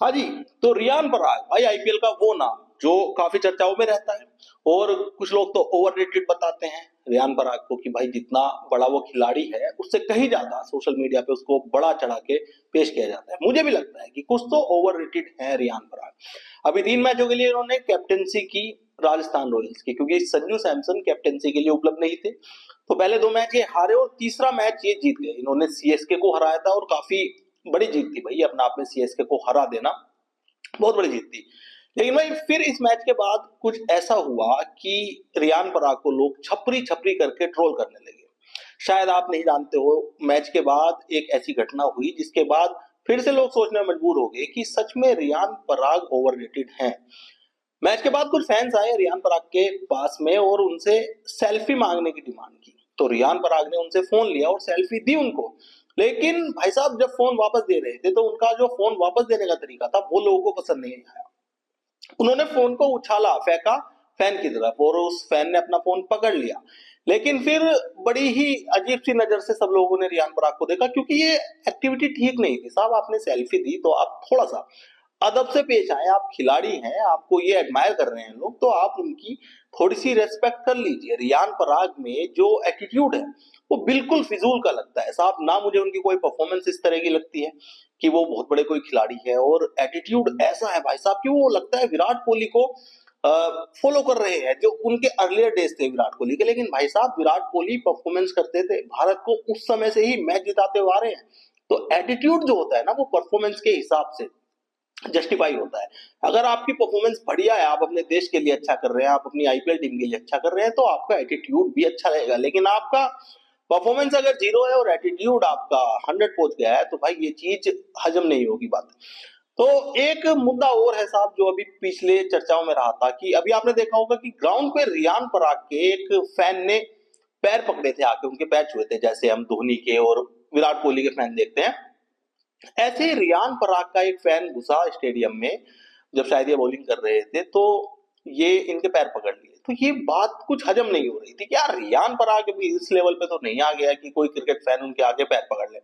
हाँ जी, तो रियान पराग भाई आईपीएल का वो नाम जो काफ़ी चर्चाओं में रहता है और कुछ लोग तो ओवररेटेड बताते हैं रियान पराग को कि भाई जितना बड़ा वो खिलाड़ी है, उससे कहीं ज़्यादा सोशल मीडिया पे उसको बड़ा चढ़ा के पेश किया जाता है। मुझे भी लगता है कि कुछ तो ओवररेटेड है रियान पराग। अभी 3 मैचों के लिए इन्होंने कैप्टेंसी की राजस्थान रॉयल्स की, क्योंकि संजू सैमसन कैप्टेंसी के लिए उपलब्ध नहीं थे। तो पहले 2 मैच ये हारे और तीसरा मैच ये जीत गए। इन्होंने सीएसके को हराया था और काफ़ी बड़ी जीत थी भई, अपने आप में सीएसके को हरा देना बहुत बड़ी जीत थी। लेकिन भाई फिर इस मैच के बाद कुछ ऐसा हुआ कि रियान पराग को लोग छपरी-छपरी करके ट्रोल करने लगे। शायद आप नहीं जानते हो, मैच के बाद एक ऐसी घटना हुई जिसके बाद फिर से लोग सोचने में मजबूर हो गए कि सच में रियान पराग ओवररेटेड हैं। मैच के बाद कुछ फैंस आए रियान पराग के पास में और उनसे सेल्फी मांगने की डिमांड की। तो रियान पराग ने उनसे फोन लिया और सेल्फी दी उनको। लेकिन भाई साहब जब फोन वापस दे रहे थे तो उनका जो फोन वापस देने का तरीका था वो लोगों को पसंद नहीं आया। उन्होंने फोन को उछाला, फेंका फैन की तरफ और उस फैन ने अपना फोन पकड़ लिया। लेकिन फिर बड़ी ही अजीब सी नजर से सब लोगों ने रियान पराग को देखा, क्योंकि ये एक्टिविटी ठीक नहीं थी साहब। आपने सेल्फी दी तो आप थोड़ा सा अदब से पेश आए। आप खिलाड़ी हैं, आपको ये एडमायर कर रहे हैं लोग, तो आप उनकी थोड़ी सी रेस्पेक्ट कर लीजिए। रियान पराग में जो एटीट्यूड है वो बिल्कुल फिजूल का लगता है साहब। ना मुझे उनकी कोई परफॉर्मेंस इस तरह की लगती है कि वो बहुत बड़े कोई खिलाड़ी है, और एटीट्यूड ऐसा है भाई साहब कि वो लगता है विराट कोहली को फॉलो कर रहे हैं, जो उनके अर्लियर डेज थे विराट कोहली के। लेकिन भाई साहब विराट कोहली परफॉर्मेंस करते थे, भारत को उस समय से ही मैच जिताते हुए आ रहे हैं। तो एटीट्यूड जो होता है ना वो परफॉर्मेंस के हिसाब से जस्टिफाई होता है। अगर आपकी परफॉर्मेंस बढ़िया है, आप अपने देश के लिए अच्छा कर रहे हैं, आप अपनी आईपीएल टीम के लिए अच्छा कर रहे हैं, तो आपका एटीट्यूड भी अच्छा रहेगा। लेकिन आपका परफॉर्मेंस अगर जीरो है और एटीट्यूड आपका 100 पहुंच गया है, तो भाई ये चीज हजम नहीं होगी बात। तो एक मुद्दा और है साहब जो अभी पिछले चर्चाओं में रहा था कि अभी आपने देखा होगा कि ग्राउंड पे रियान पराग के एक फैन ने पैर पकड़े थे, आके उनके पैर छुए थे, जैसे हम धोनी के और विराट कोहली के फैन देखते हैं। ऐसे ही रियान पराग का एक फैन घुसा स्टेडियम में जब शायद ये बॉलिंग कर रहे थे, तो ये इनके पैर पकड़ लिए। तो ये बात कुछ हजम नहीं हो रही थी कि यार रियान पराग भी इस लेवल पे तो नहीं आ गया कि कोई क्रिकेट फैन उनके आगे पैर पकड़ ले।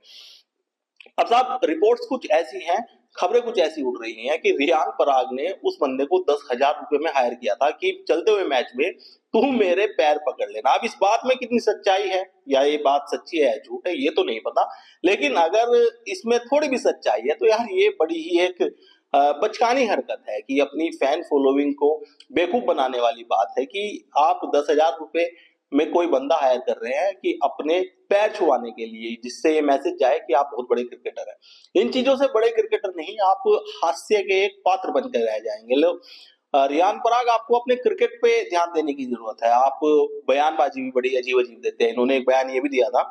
अब साहब रिपोर्ट्स कुछ ऐसी हैं, खबरें कुछ ऐसी उड़ रही हैं कि रियान पराग ने उस बंदे को 10,000 रुपए में हायर किया था कि चलते हुए मैच में तू मेरे पैर पकड़ लेना। अब इस बात में कितनी सच्चाई है, या ये बात सच्ची है झूठ है, ये तो नहीं पता। लेकिन अगर इसमें थोड़ी भी सच्चाई है तो यार ये बड़ी ही एक बचकानी हरकत है कि अपनी फैन फॉलोइंग को बेवकूफ बनाने वाली बात है कि आप 10,000 रुपए में कोई बंदा हायर कर रहे हैं कि अपने पैर छुआने के लिए, जिससे ये मैसेज जाए कि आप बहुत बड़े क्रिकेटर हैं। इन चीजों से बड़े क्रिकेटर नहीं, आप हास्य के एक पात्र बनकर रह जाएंगे लोग। रियान पराग, आपको अपने क्रिकेट पे ध्यान देने की जरूरत है। आप बयानबाजी भी बड़ी अजीब अजीब देते हैं। इन्होंने एक बयान ये भी दिया था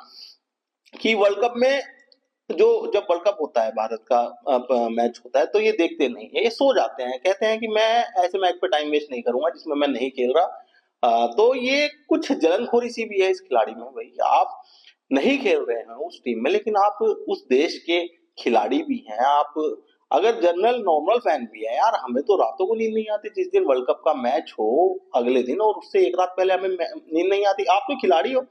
कि वर्ल्ड कप में जो जब वर्ल्ड कप होता है भारत का मैच होता है तो ये देखते नहीं है, ये सो जाते हैं। कहते हैं कि मैं ऐसे मैच पे टाइम वेस्ट नहीं करूंगा जिसमें मैं नहीं खेल रहा। तो ये कुछ जलनखोरी सी भी है इस खिलाड़ी में। भाई आप नहीं खेल रहे हैं उस टीम में, लेकिन आप उस देश के खिलाड़ी भी हैं। आप अगर जनरल नॉर्मल फैन भी है यार, हमें तो रातों को नींद नहीं आती जिस दिन वर्ल्ड कप का मैच हो अगले दिन, और उससे एक रात पहले हमें नींद नहीं आती। आप तो खिलाड़ी हो,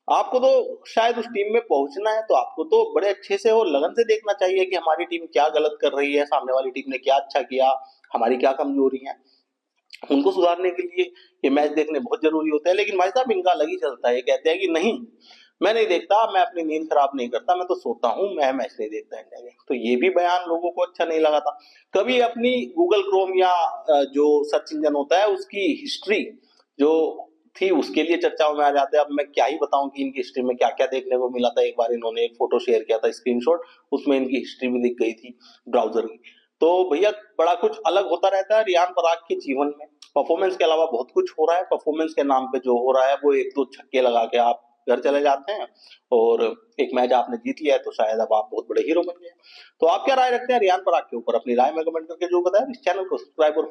आपको तो शायद उस टीम में पहुंचना है, तो आपको तो बड़े अच्छे से और लगन से देखना चाहिए कि हमारी टीम क्या गलत कर रही है, सामने वाली टीम ने क्या अच्छा किया, हमारी क्या कमजोरी है। उनको सुधारने के लिए ये मैच देखने बहुत जरूरी होता है। लेकिन भाई साहब इनका अलग ही चलता है, ये कहते हैं कि नहीं मैं नहीं देखता, मैं अपनी नींद खराब नहीं करता, मैं तो सोता हूँ, मैं मैच नहीं देखता इंडिया के। तो ये भी बयान लोगों को अच्छा नहीं लगा था। कभी अपनी गूगल क्रोम या जो सर्च इंजन होता है उसकी हिस्ट्री जो थी उसके लिए चर्चाओं में आ जाते हैं। अब मैं क्या ही बताऊं कि इनकी हिस्ट्री में क्या क्या देखने को मिला था। एक बार इन्होंने एक फोटो शेयर किया था स्क्रीनशॉट, उसमें इनकी हिस्ट्री भी दिख गई थी ब्राउजर की। तो भैया बड़ा कुछ अलग होता रहता है रियान पराग के जीवन में। परफॉर्मेंस के अलावा बहुत कुछ हो रहा है। परफॉर्मेंस के नाम पे जो हो रहा है वो एक दो छक्के लगा के आप घर चले जाते हैं, और एक मैच आपने जीत लिया है तो शायद अब आप बहुत बड़े हीरो बन गए। तो आप क्या राय रखते हैं रियान पराग के ऊपर? अपनी राय में कमेंट करके जो बताया। इस चैनल को सब्सक्राइब और